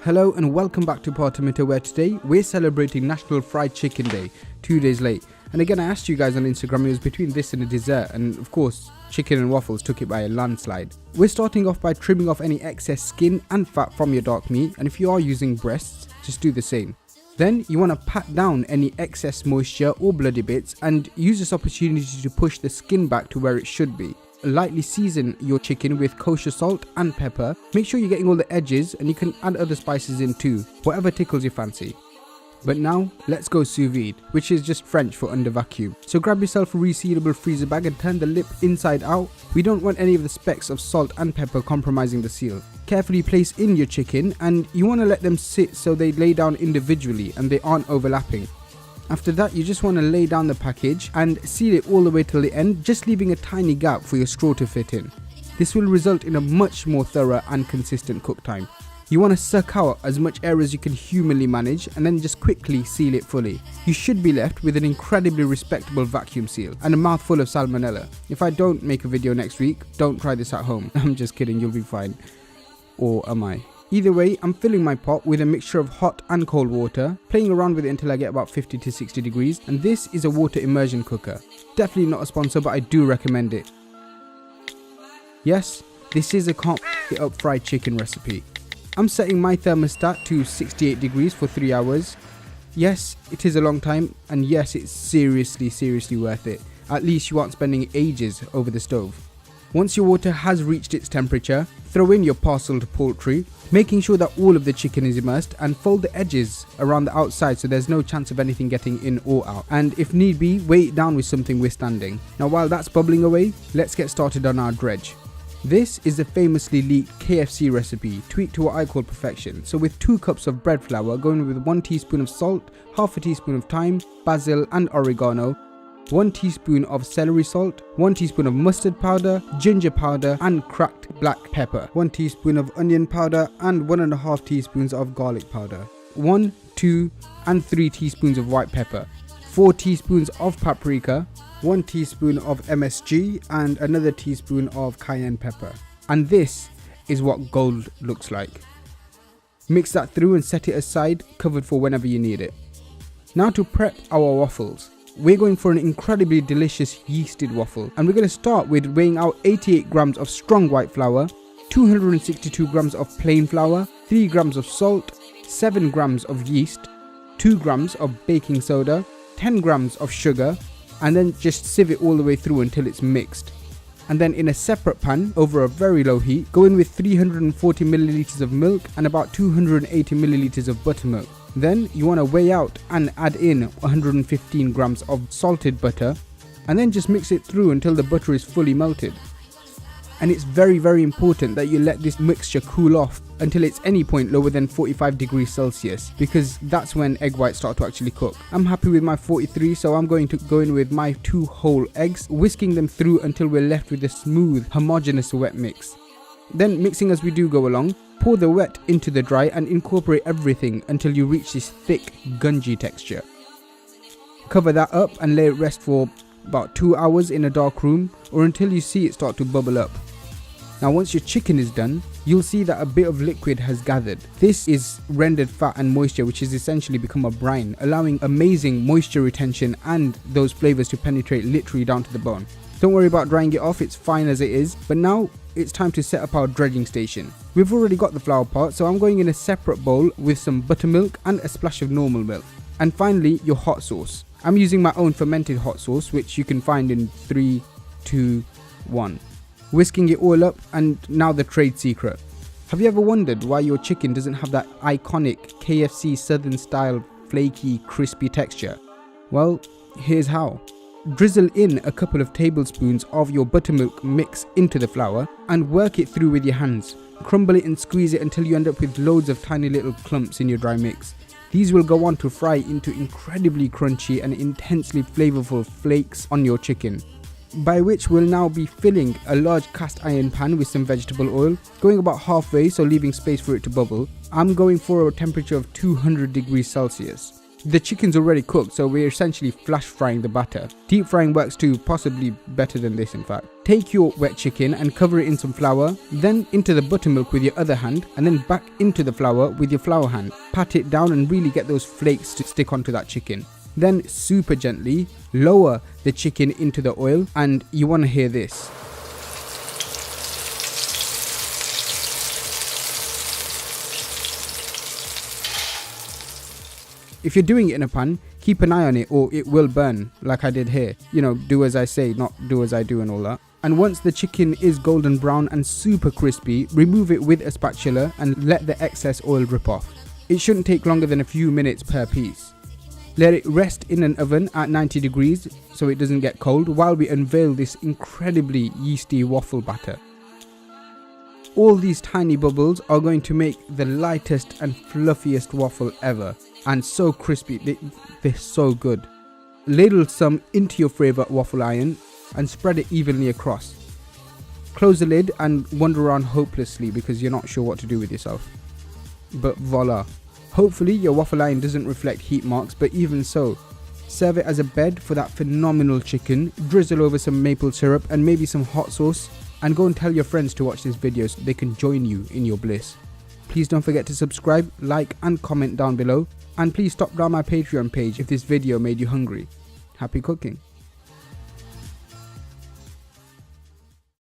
Hello and welcome back to PTMTR, where today we're celebrating National Fried Chicken Day, 2 days late. And again, I asked you guys on Instagram, it was between this and a dessert, and of course, chicken and waffles took it by a landslide. We're starting off by trimming off any excess skin and fat from your dark meat, and if you are using breasts, just do the same. Then you want to pat down any excess moisture or bloody bits and use this opportunity to push the skin back to where it should be. Lightly season your chicken with kosher salt and pepper. Make sure you're getting all the edges, and you can add other spices in too, whatever tickles your fancy. But now let's go sous vide, which is just French for under vacuum. So grab yourself a resealable freezer bag and turn the lip inside out. We don't want any of the specks of salt and pepper compromising the seal. Carefully place in your chicken, and you want to let them sit so they lay down individually and they aren't overlapping. After that, you just want to lay down the package and seal it all the way till the end, just leaving a tiny gap for your straw to fit in. This will result in a much more thorough and consistent cook time. You want to suck out as much air as you can humanly manage and then just quickly seal it fully. You should be left with an incredibly respectable vacuum seal and a mouthful of salmonella. If I don't make a video next week, don't try this at home. I'm just kidding, you'll be fine. Or am I? Either way, I'm filling my pot with a mixture of hot and cold water, playing around with it until I get about 50 to 60 degrees, and this is a water immersion cooker. Definitely not a sponsor, but I do recommend it. Yes, this is a can't f*** it up fried chicken recipe. I'm setting my thermostat to 68 degrees for 3 hours. Yes, it is a long time, and yes, it's seriously worth it. At least you aren't spending ages over the stove. Once your water has reached its temperature, throw in your parceled poultry, making sure that all of the chicken is immersed, and fold the edges around the outside so there's no chance of anything getting in or out. And if need be, weigh it down with something withstanding. Now while that's bubbling away, let's get started on our dredge. This is the famously leaked KFC recipe, tweaked to what I call perfection. So with 2 cups of bread flour, going with 1 teaspoon of salt, half a teaspoon of thyme, basil and oregano, 1 teaspoon of celery salt, 1 teaspoon of mustard powder, ginger powder and cracked black pepper, 1 teaspoon of onion powder and 1.5 teaspoons of garlic powder, 1, 2 and 3 teaspoons of white pepper, 4 teaspoons of paprika, 1 teaspoon of MSG and another teaspoon of cayenne pepper. And this is what gold looks like. Mix that through and set it aside, covered for whenever you need it. Now to prep our waffles. We're going for an incredibly delicious yeasted waffle, and we're going to start with weighing out 88 grams of strong white flour, 262 grams of plain flour, 3 grams of salt, 7 grams of yeast, 2 grams of baking soda, 10 grams of sugar, and then just sieve it all the way through until it's mixed. And then in a separate pan over a very low heat, go in with 340 milliliters of milk and about 280 milliliters of buttermilk. Then you want to weigh out and add in 115 grams of salted butter, and then just mix it through until the butter is fully melted. And it's very important that you let this mixture cool off until it's any point lower than 45 degrees Celsius, because that's when egg whites start to actually cook. I'm happy with my 43, so I'm going to go in with my 2 whole eggs, whisking them through until we're left with a smooth, homogeneous wet mix. Then mixing as we do go along, pour the wet into the dry and incorporate everything until you reach this thick, gungy texture. Cover that up and let it rest for about 2 hours in a dark room, or until you see it start to bubble up. Now once your chicken is done, you'll see that a bit of liquid has gathered. This is rendered fat and moisture, which has essentially become a brine, allowing amazing moisture retention and those flavors to penetrate literally down to the bone. Don't worry about drying it off, it's fine as it is. But now it's time to set up our dredging station. We've already got the flour pot, so I'm going in a separate bowl with some buttermilk and a splash of normal milk. And finally, your hot sauce. I'm using my own fermented hot sauce, which you can find in 3, 2, 1. Whisking it all up, and now the trade secret. Have you ever wondered why your chicken doesn't have that iconic KFC Southern style flaky, crispy texture? Well, here's how. Drizzle in a couple of tablespoons of your buttermilk mix into the flour and work it through with your hands. Crumble it and squeeze it until you end up with loads of tiny little clumps in your dry mix. These will go on to fry into incredibly crunchy and intensely flavorful flakes on your chicken. By which we'll now be filling a large cast iron pan with some vegetable oil, going about halfway, so leaving space for it to bubble. I'm going for a temperature of 200 degrees Celsius. The chicken's already cooked, so we're essentially flash frying the batter. Deep frying works too, possibly better than this in fact. Take your wet chicken and cover it in some flour, then into the buttermilk with your other hand, and then back into the flour with your flour hand. Pat it down and really get those flakes to stick onto that chicken. Then super gently lower the chicken into the oil, and you want to hear this. If you're doing it in a pan, keep an eye on it or it will burn, like I did here. You know, do as I say, not do as I do and all that. And once the chicken is golden brown and super crispy, remove it with a spatula and let the excess oil drip off. It shouldn't take longer than a few minutes per piece. Let it rest in an oven at 90 degrees so it doesn't get cold while we unveil this incredibly yeasty waffle batter. All these tiny bubbles are going to make the lightest and fluffiest waffle ever. And so crispy, they're so good. Ladle some into your favourite waffle iron and spread it evenly across. Close the lid and wander around hopelessly because you're not sure what to do with yourself. But voila. Hopefully your waffle iron doesn't reflect heat marks, but even so, serve it as a bed for that phenomenal chicken, drizzle over some maple syrup and maybe some hot sauce, and go and tell your friends to watch this video so they can join you in your bliss. Please don't forget to subscribe, like and comment down below. And please stop down my Patreon page if this video made you hungry. Happy cooking.